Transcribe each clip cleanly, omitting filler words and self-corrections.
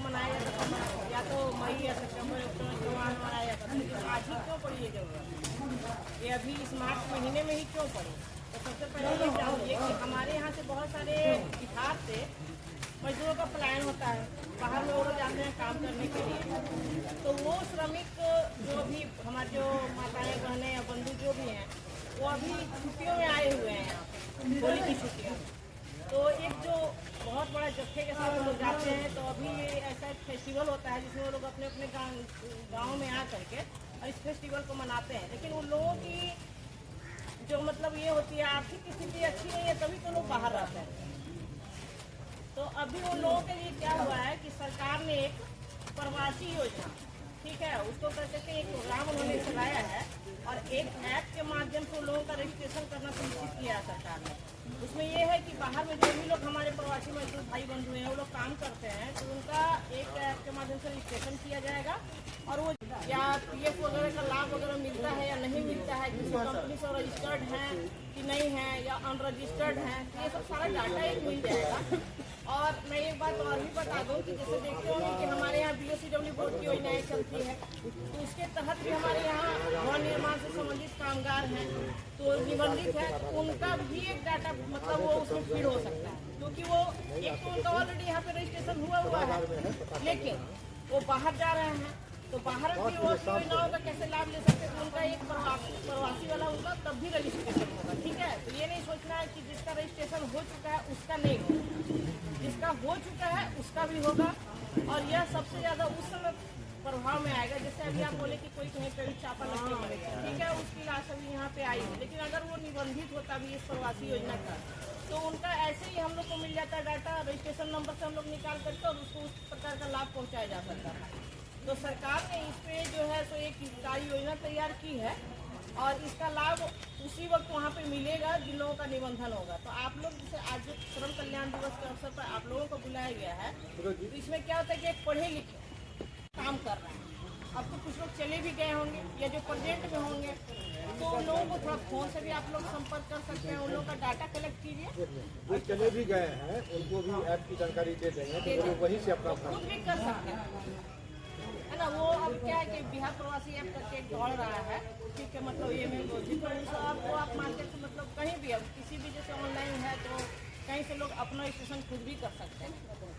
मनाया जाता था, या तो मई या सितंबर त्योहार मनाया जाता था, लेकिन आज ही क्यों पड़ी ये जरूरत? ये अभी इस मार्च महीने में ही क्यों पड़ी? तो सबसे पहले ये जानिए कि हमारे यहाँ से बहुत सारे बिहार से मजदूरों का पलायन होता है, बाहर में वो लोग जाते हैं काम करने के लिए। तो वो श्रमिक जो भी हमारे जो माताएं बहनें या बंधु जो भी हैं, वो अभी छुट्टियों में आए हुए हैं यहाँ पे, होली की छुट्टियों में। तो एक जो बहुत बड़ा जत्थे के साथ वो लोग जाते हैं, तो अभी ऐसा एक फेस्टिवल होता है जिसमें वो लोग अपने अपने गाँव में आ करके और इस फेस्टिवल को मनाते हैं। लेकिन उन लोगों की जो मतलब ये होती है आर्थिक स्थिति अच्छी नहीं है, तभी तो लोग बाहर रहते हैं। तो अभी उन लोगों के लिए क्या हुआ है कि सरकार ने एक प्रवासी योजना, ठीक है, उसको कहते थे, एक प्रोग्राम उन्होंने चलाया है और एक ऐप के माध्यम से उन लोगों का रजिस्ट्रेशन करना सुनिश्चित किया है सरकार ने। उसमें ये है कि बाहर में जो भी लोग हमारे प्रवासी मजदूर भाई बंधु हैं, वो लोग काम करते हैं, तो उनका एक ऐप के माध्यम से रजिस्ट्रेशन किया जाएगा और वो क्या पीएफ वगैरह का लाभ वगैरह मिलता है या नहीं मिलता है, किसी कंपनी से रजिस्टर्ड है कि नहीं है या अनरजिस्टर्ड है, तो ये सब सारा डाटा एक मिल जाएगा। और मैं एक बात और भी बता दूं कि जैसे देखते होंगे कि हमारे यहाँ BOCW बोर्ड की योजनाएं चलती है, तो उसके तहत भी हमारे यहाँ भवन निर्माण से संबंधित कामगार हैं, तो निबंधित है, तो उनका भी एक डाटा मतलब वो उसमें फीड हो सकता है, क्योंकि वो एक तो उनका ऑलरेडी यहाँ पे रजिस्ट्रेशन हुआ है, लेकिन वो बाहर जा रहे हैं, तो बाहर भी वो योजनाओं का कैसे लाभ ले सकते हैं। तो उनका एक प्रवासी वाला उनका तब भी रजिस्ट्रेशन होगा, ठीक है। तो ये नहीं सोचना है कि जिसका रजिस्ट्रेशन हो चुका है उसका नहीं होगा, जिसका हो चुका है उसका भी होगा। और यह सबसे ज्यादा उस समय प्रभाव में आएगा, जैसे अभी आप बोले कि कोई कहीं पे भी चापा लगने पड़ेगा, ठीक है, उसकी लाश अभी यहाँ पे आई है, लेकिन अगर वो निबंधित होता भी इस प्रवासी योजना का, तो उनका ऐसे ही हम लोग को मिल जाता है डाटा, रजिस्ट्रेशन नंबर से हम लोग निकाल करके और उसको उस प्रकार का लाभ पहुँचाया जा सकता है। तो सरकार ने इस पे जो है सो एक कार्य योजना तैयार की है और इसका लाभ उसी वक्त वहाँ पे मिलेगा जिन लोगों का निबंधन होगा। तो आप लोग जैसे आज जो श्रम कल्याण दिवस के अवसर पर आप लोगों को बुलाया गया है, तो इसमें क्या होता है कि एक पढ़े लिखे काम कर रहे हैं, अब तो कुछ लोग चले भी गए होंगे या जो प्रेजेंट में होंगे, तो उन लोगों को थोड़ा फोन से भी आप लोग संपर्क कर सकते हैं, उन लोगों का डाटा कलेक्ट कीजिए। जो चले भी गए हैं उनको भी ऐप की जानकारी दे देंगे, तो वो वहीं से अपना खुद भी कर सकते हैं, है ना। वो अब क्या है कि बिहार प्रवासी ऐप करके एक दौड़ रहा है, ठीक है, मतलब ये में तो आपको आप मार्केट से मतलब कहीं भी अब किसी भी जैसे ऑनलाइन है तो कहीं से लोग अपना रजिस्ट्रेशन खुद भी कर सकते हैं,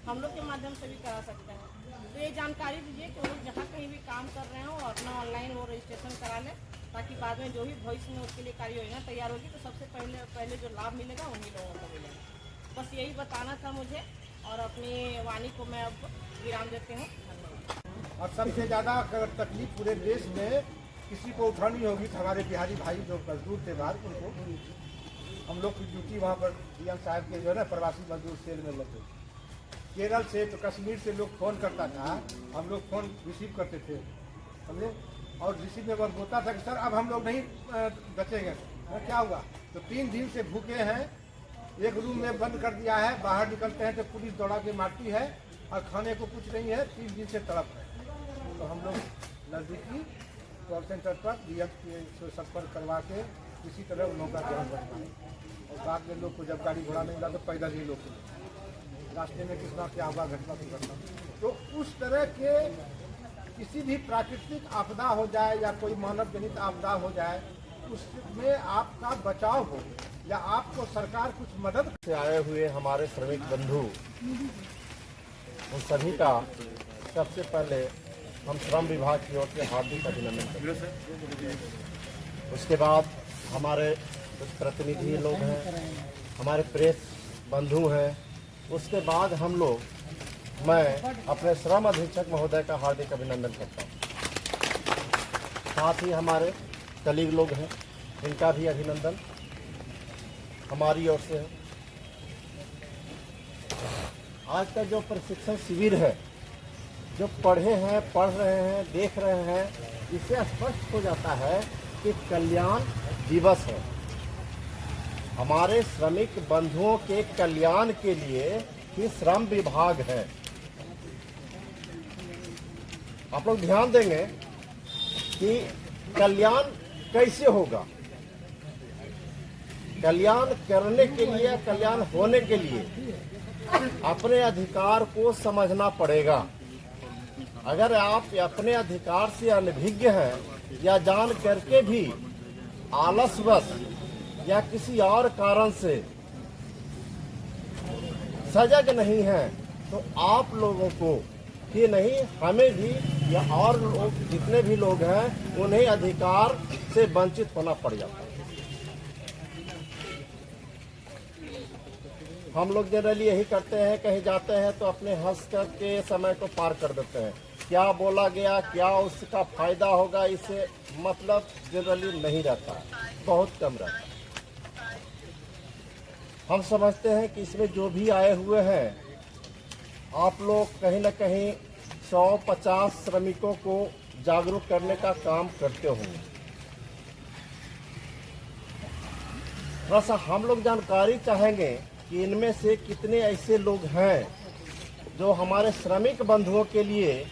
हम लोग के माध्यम से भी करा सकते हैं। तो ये जानकारी दीजिए कि वो लोग जहाँ कहीं भी काम कर रहे हो अपना ऑनलाइन वो रजिस्ट्रेशन करा लें, ताकि बाद में जो भी भविष्य में उसके लिए कार्य योजना तैयार होगी तो सबसे पहले जो लाभ मिलेगा उन्हीं लोगों को मिलेगा। बस यही बताना था मुझे और अपनी वाणी को मैं अब विराम देती हूँ। और सबसे ज़्यादा अगर तकलीफ पूरे देश में किसी को उठानी होगी तो हमारे बिहारी भाई जो मजदूर थे बाहर, उनको हम लोग की ड्यूटी वहाँ पर DM साहब के जो है ना प्रवासी मजदूर सेल में लगे। केरल से तो कश्मीर से लोग फ़ोन करता था, हम लोग फ़ोन रिसीव करते थे, समझे, और रिसीव में बस होता था कि सर अब हम लोग नहीं बचेंगे। क्या हुआ? तो 3 दिन से भूखे हैं, एक रूम में बंद कर दिया है, बाहर निकलते हैं तो पुलिस दौड़ा के मारती है और खाने को कुछ नहीं है, 3 दिन से तड़प है। तो हम लोग नज़दीकी कॉल सेंटर पर DM से संपर्क करवा के किसी तरह उन लोगों का ध्यान रखना है। और बाद में लोग को जब गाड़ी घोड़ा नहीं मिला तो पैदल ही लोग रास्ते में कितना क्या हुआ घटना दुर्घटना। तो उस तरह के किसी भी प्राकृतिक आपदा हो जाए या कोई मानव जनित आपदा हो जाए, उसमें आपका बचाव हो या आपको सरकार कुछ मदद से आए हुए हमारे श्रमिक बंधु, उन सभी का सबसे पहले हम श्रम विभाग की ओर से हार्दिक अभिनंदन करते हैं। उसके बाद हमारे कुछ प्रतिनिधि लोग हैं, हमारे प्रेस बंधु हैं, उसके बाद हम लोग, मैं अपने श्रम अधीक्षक महोदय का हार्दिक अभिनंदन करता हूँ। साथ ही हमारे कलीग लोग हैं, इनका भी अभिनंदन हमारी ओर से है। आज का जो प्रशिक्षण शिविर है, जो पढ़े हैं, पढ़ रहे हैं, देख रहे हैं, इससे स्पष्ट हो जाता है कि कल्याण दिवस है। हमारे श्रमिक बंधुओं के कल्याण के लिए ही श्रम विभाग है। आप लोग ध्यान देंगे कि कल्याण कैसे होगा। कल्याण करने के लिए, कल्याण होने के लिए अपने अधिकार को समझना पड़ेगा। अगर आप अपने अधिकार से अनभिज्ञ हैं या जान करके भी आलसवश या किसी और कारण से सजग नहीं हैं, तो आप लोगों को ही नहीं, हमें भी या और लोग जितने भी लोग हैं उन्हें अधिकार से वंचित होना पड़ जाता है। हम लोग जनरली यही करते हैं, कहीं जाते हैं तो अपने हंस करके समय को पार कर देते हैं। क्या बोला गया, क्या उसका फायदा होगा, इससे मतलब जनरली नहीं रहता, बहुत कम रहता है। हम समझते हैं कि इसमें जो भी आए हुए हैं, आप लोग कहीं न कहीं 150 श्रमिकों को जागरूक करने का काम करते होंगे। थोड़ा सा हम लोग जानकारी चाहेंगे कि इनमें से कितने ऐसे लोग हैं जो हमारे श्रमिक बंधुओं के लिए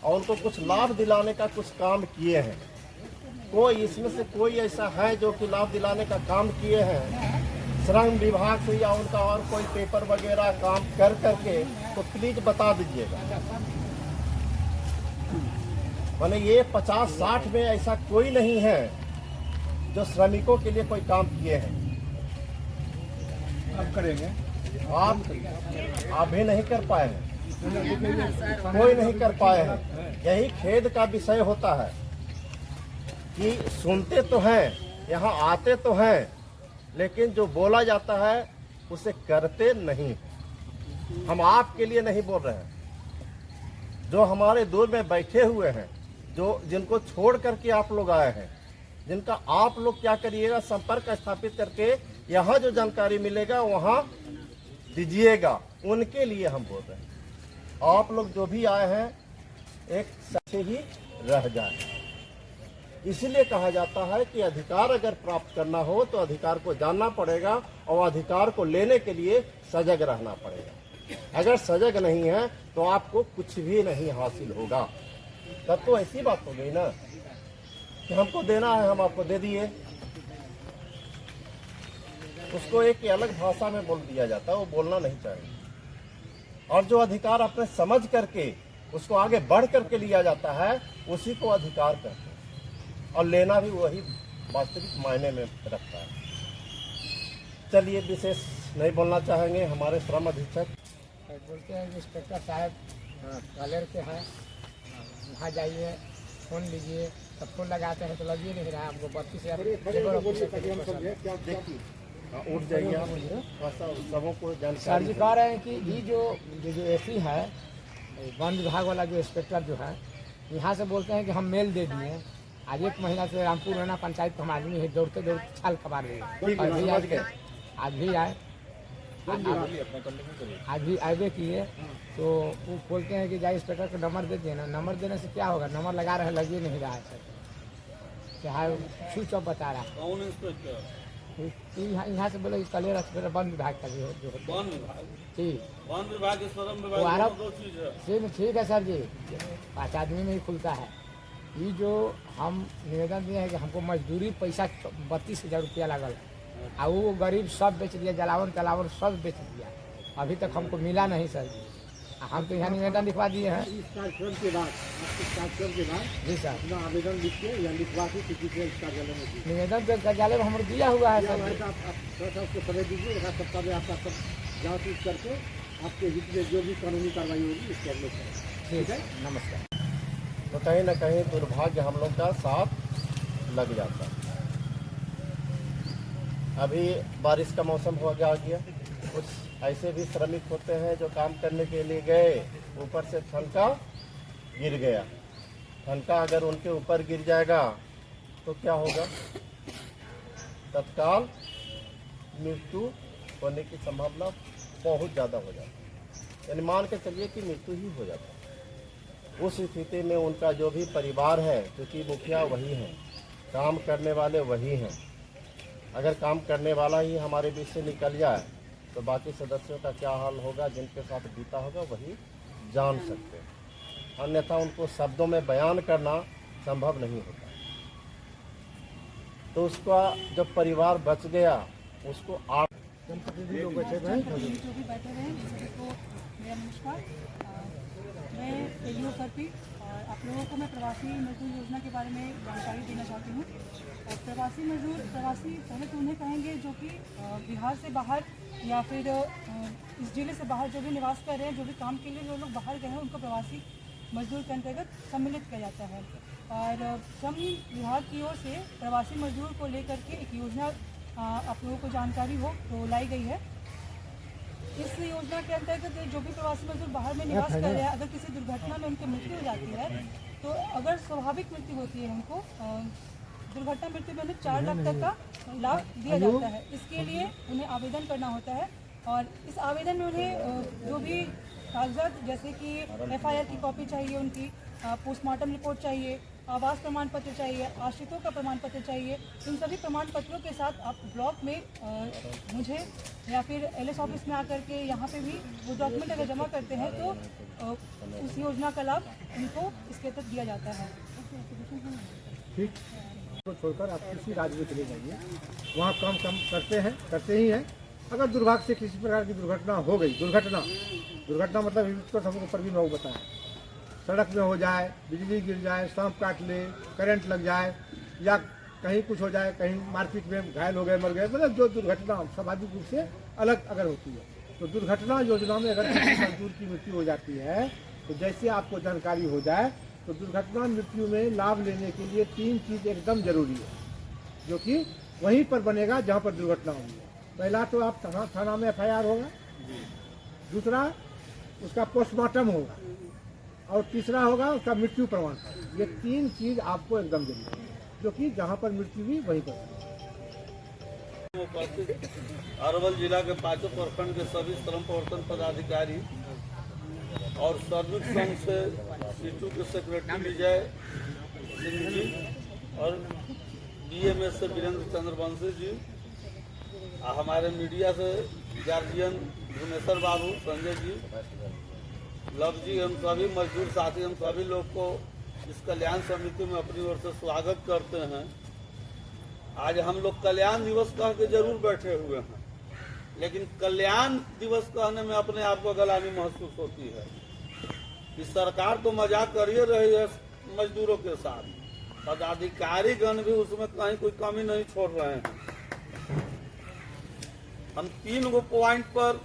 और उनको कुछ लाभ दिलाने का कुछ काम किए हैं। कोई इसमें से कोई ऐसा है जो कि लाभ दिलाने का काम किए हैं श्रम विभाग से या उनका और कोई पेपर वगैरह काम कर करके, तो प्लीज बता दीजिएगा। माने ये 50-60 में ऐसा कोई नहीं है जो श्रमिकों के लिए कोई काम किए हैं। अब करेंगे, आप भी नहीं कर पाए हैं, कोई नहीं कर पाए हैं। यही खेद का विषय होता है कि सुनते तो हैं, यहाँ आते तो हैं, लेकिन जो बोला जाता है उसे करते नहीं। हम आपके लिए नहीं बोल रहे हैं, जो हमारे दूर में बैठे हुए हैं, जो जिनको छोड़ करके आप लोग आए हैं, जिनका आप लोग क्या करिएगा, संपर्क स्थापित करके यहाँ जो जानकारी मिलेगा वहाँ दीजिएगा, उनके लिए हम बोल रहे हैं। आप लोग जो भी आए हैं एक साथ ही रह जाए। इसलिए कहा जाता है कि अधिकार अगर प्राप्त करना हो तो अधिकार को जानना पड़ेगा और अधिकार को लेने के लिए सजग रहना पड़ेगा। अगर सजग नहीं है तो आपको कुछ भी नहीं हासिल होगा। तब तो ऐसी बात हो गई ना कि हमको देना है, हम आपको दे दिए। उसको एक अलग भाषा में बोल दिया जाता है, वो बोलना नहीं चाहिए। और जो अधिकार अपने समझ करके उसको आगे बढ़ करके लिया जाता है, उसी को अधिकार कहते हैं। और लेना भी वही वास्तविक मायने में रखता है। चलिए, विशेष नहीं बोलना चाहेंगे। हमारे श्रम अधीक्षक बोलते हैं कि इंस्पेक्टर साहब कॉलर के हैं, वहाँ जाइए, फ़ोन लीजिए। तब फोन लगाते हैं तो लग ही नहीं रहा। हमको 32,000 उठ जाइए, सबों को सर जानकारी जी कह रहे हैं कि ये जो एसी है, वन विभाग वाला जो इंस्पेक्टर जो है, यहाँ से बोलते हैं कि हम मेल दे दिए। आज 1 महीना से रामपुर रहना पंचायत का हम आदमी है, दौड़ते दौड़ते छाल कबार रही है। आज भी आए, आज भी आए किए। तो वो बोलते हैं कि जाए इंस्पेक्टर को नंबर दे देना। नंबर देने से क्या होगा, नंबर लगा रहे, लग ही नहीं रहा है सर। चाहे स्विच ऑफ बता रहा है। कौन इंस्पेक्टर? यहाँ से बोले कि कलेर इंस्पेक्टर वन विभाग का जो वन विभाग, ठीक, वन विभाग, श्रम वो विभाग, आरोप दो चीज है। ठीक है सर जी, 5 आदमी में ही खुलता है। ये जो हम निवेदन दिए हैं कि हमको मजदूरी पैसा 32,000 रुपया लगल, और वो गरीब सब बेच दिया, जलावन तलावन सब बेच दिया। अभी तक हमको मिला नहीं सर जी। हम तो यहाँ निवेदन लिखवा दिए हैं। इस कार्यक्रम के बाद, जी सर, अपना आवेदन लिख के या लिखवा के किसी को इस कार्यालय में दीजिए। निवेदन तो कार्यालय में हमारे दिया हुआ है सर जी। आप थोड़ा सा उसको समय दीजिए, एक सप्ताह में आपका सब जाँच उच करके आपके हित में जो भी कानूनी कार्रवाई होगी उसके हम लोग करेंगे। ठीक है, नमस्कार। तो कहीं न कहीं दुर्भाग्य हम लोग का साथ लग जाता है। अभी बारिश का मौसम हो गया, कुछ ऐसे भी श्रमिक होते हैं जो काम करने के लिए गए, ऊपर से ठनका गिर गया। ठनका अगर उनके ऊपर गिर जाएगा तो क्या होगा, तत्काल मृत्यु होने की संभावना बहुत ज़्यादा हो जाती है। यानी मान के चलिए कि मृत्यु ही हो जाता है। उस स्थिति में उनका जो भी परिवार है, क्योंकि मुखिया वही हैं, काम करने वाले वही हैं, अगर काम करने वाला ही हमारे बीच से निकल जाए तो बाकी सदस्यों का क्या हाल होगा, जिनके साथ बीता होगा वही जान सकते हैं। अन्यथा उनको शब्दों में बयान करना संभव नहीं होता। तो उसका जब परिवार बच गया, उसको जो भी बैठे रहे, को मेरा नमस्कार। मैं एलियो करपी और आप लोगों को मैं प्रवासी मजदूर योजना के बारे में जानकारी देना चाहती हूँ। प्रवासी पहले तो उन्हें कहेंगे जो कि बिहार से बाहर या फिर इस जिले से बाहर जो भी निवास कर रहे हैं, जो भी काम के लिए जो लोग बाहर गए हैं, उनको प्रवासी मजदूर के अंतर्गत सम्मिलित किया जाता है। और श्रम विभाग की ओर से प्रवासी मजदूर को लेकर के एक योजना आप लोगों को जानकारी हो तो लाई गई है। इस योजना के अंतर्गत जो भी प्रवासी मजदूर बाहर में निवास कर रहे हैं, अगर किसी दुर्घटना में उनकी मृत्यु हो जाती है, तो अगर स्वाभाविक मृत्यु होती है उनको दुर्घटना मृत्यु में 4 लाख तक का लाभ दिया जाता है। इसके लिए उन्हें आवेदन करना होता है और इस आवेदन में उन्हें जो भी कागजात जैसे कि FIR की कॉपी चाहिए, उनकी पोस्टमार्टम रिपोर्ट चाहिए, आवास प्रमाण पत्र चाहिए, आश्रितों का प्रमाण पत्र चाहिए। इन सभी प्रमाण पत्रों के साथ आप ब्लॉक में मुझे या फिर LS ऑफिस में आकर के यहाँ पे भी वो डॉक्यूमेंट अगर जमा करते हैं तो उस योजना का लाभ उनको इसके तहत दिया जाता है। ठीक को छोड़कर आप किसी राज्य में चले जाइए, वहाँ काम करते ही हैं। अगर दुर्भाग्य से किसी प्रकार की दुर्घटना हो गई, दुर्घटना मतलब तो हमको ऊपर भी लोग बताएं, सड़क में हो जाए, बिजली गिर जाए, सांप काट ले, करंट लग जाए या कहीं कुछ हो जाए, कहीं मारपीट में घायल हो गए, मर गए, मतलब जो दुर्घटना स्वाभाविक रूप से अलग अगर होती है, तो दुर्घटना योजना में अगर किसी मजदूर की मृत्यु हो जाती है तो जैसे आपको जानकारी हो जाए तो दुर्घटना मृत्यु में लाभ लेने के लिए 3 चीज़ एकदम जरूरी है, जो कि वहीं पर बनेगा जहाँ पर दुर्घटना हुई है। पहला तो आप थाना में FIR होगा, दूसरा उसका पोस्टमार्टम होगा और तीसरा होगा उसका मृत्यु प्रमाण पत्र। ये 3 चीज़ आपको एकदम जरूरी है, जो कि जहाँ पर मृत्यु हुई वहीं पर। उपस्थित अरवल जिला के 5 प्रखंड के सभी श्रम प्रवर्तन पदाधिकारी और श्रमिक संघ से सीटू के सेक्रेटरी विजय सिंह जी और DMS से वीरेंद्र चंद्र वंशी जी, हमारे मीडिया से गार्जियन भुवनेश्वर बाबू, संजय जी, लव जी, हम सभी मजदूर साथी, हम सभी लोग को इस कल्याण समिति में अपनी ओर से स्वागत करते हैं। आज हम लोग कल्याण दिवस कह के जरूर बैठे हुए हैं, लेकिन कल्याण दिवस कहने में अपने आप को गलानी महसूस होती है कि सरकार तो मजाक कर ही रही है मजदूरों के साथ, पदाधिकारी गण भी उसमें कहीं कोई कमी नहीं छोड़ रहे हैं। हम 3 गो पॉइंट पर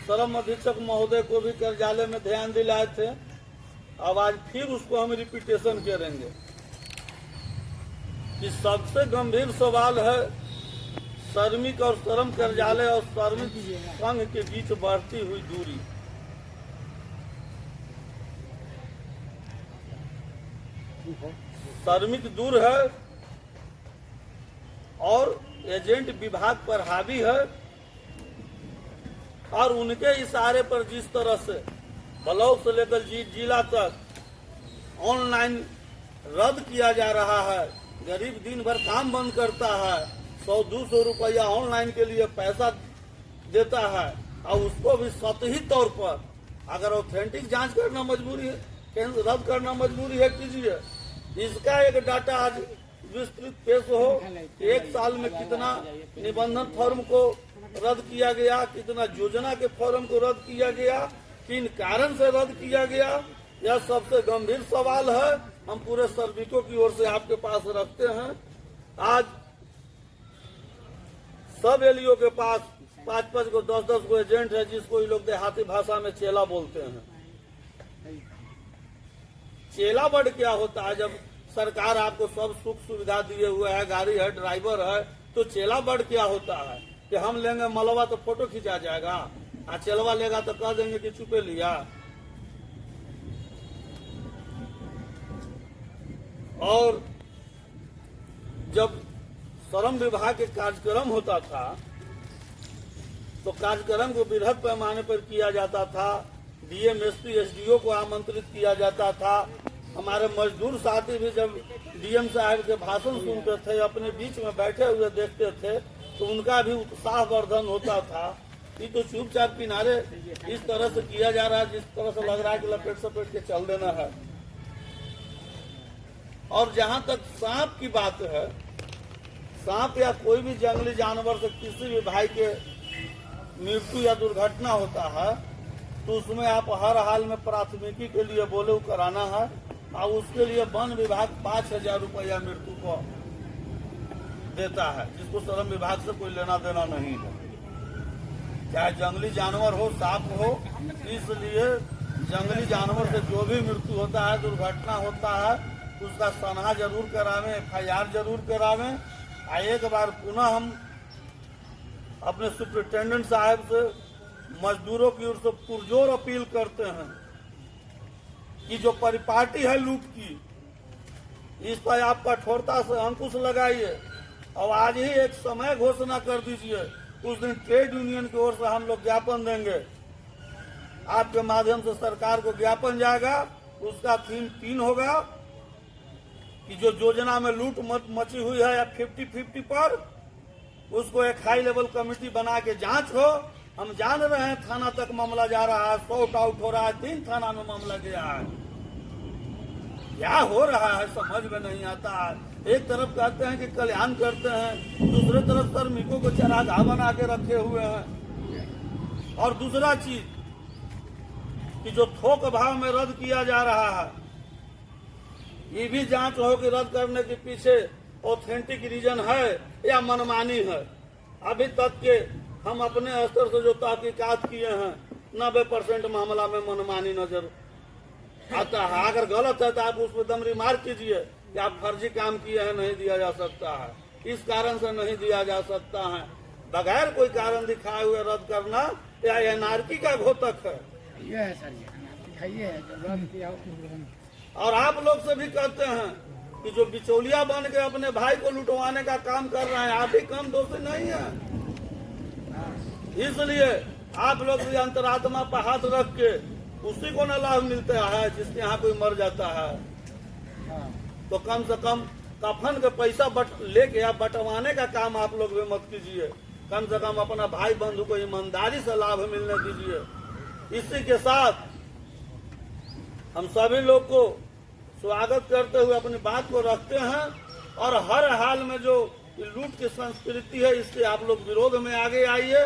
श्रम अधीक्षक महोदय को भी कार्यालय में ध्यान दिलाए थे, अब आज फिर उसको हम रिपीटेशन करेंगे कि सबसे गंभीर सवाल है श्रमिक और श्रम कार्यालय और श्रमिक संघ के बीच बढ़ती हुई दूरी। श्रमिक दूर है और एजेंट विभाग पर हावी है और उनके इशारे पर जिस तरह से ब्लॉक से लेकर जिला तक ऑनलाइन रद्द किया जा रहा है, गरीब दिन भर काम बंद करता है, 100-200 रुपया ऑनलाइन के लिए पैसा देता है और उसको भी सतही तौर पर अगर ऑथेंटिक जांच करना मजबूरी है, रद्द करना मजबूरी है, कीजिए। इसका एक डाटा आज विस्तृत पेश हो, 1 साल में कितना निबंधन फॉर्म को रद्द किया गया, कितना योजना के फॉर्म को रद्द किया गया, किन कारण से रद्द किया गया, यह सबसे गंभीर सवाल है। हम पूरे श्रमिकों की ओर से आपके पास रखते हैं। आज सब एलियो के पास 5-5 को 10-10 को एजेंट है, जिसको ये लोग देहाती भाषा में चेला बोलते हैं। चेला बड़ क्या होता है? जब सरकार आपको सब सुख सुविधा दिए हुए है, गाड़ी है, ड्राइवर है, तो चेला बड़ क्या होता है कि हम लेंगे मलवा तो फोटो खिंचा जाएगा, आ चेलवा लेगा तो कह देंगे कि चुपे लिया। और जब श्रम विभाग के कार्यक्रम होता था तो कार्यक्रम को बृहद पैमाने पर किया जाता था, DM, SP, SDO को आमंत्रित किया जाता था। हमारे मजदूर साथी भी जब DM साहब के भाषण सुनते थे, अपने बीच में बैठे हुए देखते थे, तो उनका भी उत्साह वर्धन होता था। ये तो चुपचाप किनारे इस तरह से किया जा रहा है जिस तरह से लग रहा है कि लपेट सपेट के चल देना है। और जहां तक सांप की बात है, सांप या कोई भी जंगली जानवर से किसी भी भाई के मृत्यु या दुर्घटना होता है तो उसमें आप हर हाल में प्राथमिकी के लिए बोले कराना है और उसके लिए वन विभाग 5,000 रुपया मृत्यु को देता है, जिसको श्रम विभाग से कोई लेना देना नहीं है। चाहे जंगली जानवर हो, सांप हो, इसलिए जंगली जानवर से जो भी मृत्यु होता है, दुर्घटना होता है, उसका सनहा जरूर करावें, FIR जरूर करावें। एक बार पुनः हम अपने सुप्रिंटेंडेंट साहब से मजदूरों की ओर से पुरजोर अपील करते हैं कि जो परिपाटी है लूट की, इस पर आप कठोरता से अंकुश लगाइए और आज ही एक समय घोषणा कर दीजिए। उस दिन ट्रेड यूनियन की ओर से हम लोग ज्ञापन देंगे, आपके माध्यम से सरकार को ज्ञापन जाएगा। उसका थीम 3 होगा कि जो योजना में लूट मची हुई है या 50-50 पर, उसको एक हाई लेवल कमेटी बना के जांच हो। हम जान रहे हैं थाना तक मामला जा रहा है, सॉर्ट आउट हो रहा है, 3 थाना में मामला गया है। क्या हो रहा है समझ में नहीं आता है। एक तरफ कहते हैं कि कल्याण करते हैं, दूसरे तरफ श्रमिकों को चरागाह बना के रखे हुए हैं। और दूसरा चीज कि जो थोक भाव में रद्द किया जा रहा है, ये भी जांच हो कि रद्द करने के पीछे ऑथेंटिक रीजन है या मनमानी है। अभी तक के हम अपने स्तर से जो तहकीकात किए हैं, 90% मामला में मनमानी नजर आता है। अगर गलत है तो आप उस पर दम रिमार्क कीजिए कि आप फर्जी काम किए हैं, नहीं दिया जा सकता है, इस कारण से नहीं दिया जा सकता है। बगैर कोई कारण दिखाए हुए रद्द करना या एनआरकी का घोतक है। ये है सर, ये है जो रद्द किया हो। और आप लोग से भी कहते हैं कि जो बिचौलिया बन के अपने भाई को लुटवाने का काम कर रहे हैं, आप भी कम दोषी नहीं है। इसलिए आप लोग भी अंतरात्मा पर हाथ रख के उसी को न लाभ मिलता है जिसके यहाँ कोई मर जाता है। तो कम से कम कफन का पैसा लेके या बंटवाने का काम आप लोग भी मत कीजिए। कम से कम अपना भाई बंधु को ईमानदारी से लाभ मिलने दीजिए। इसी के साथ हम सभी लोग को स्वागत करते हुए अपनी बात को रखते हैं और हर हाल में जो लूट की संस्कृति है, इससे आप लोग विरोध में आगे आइए।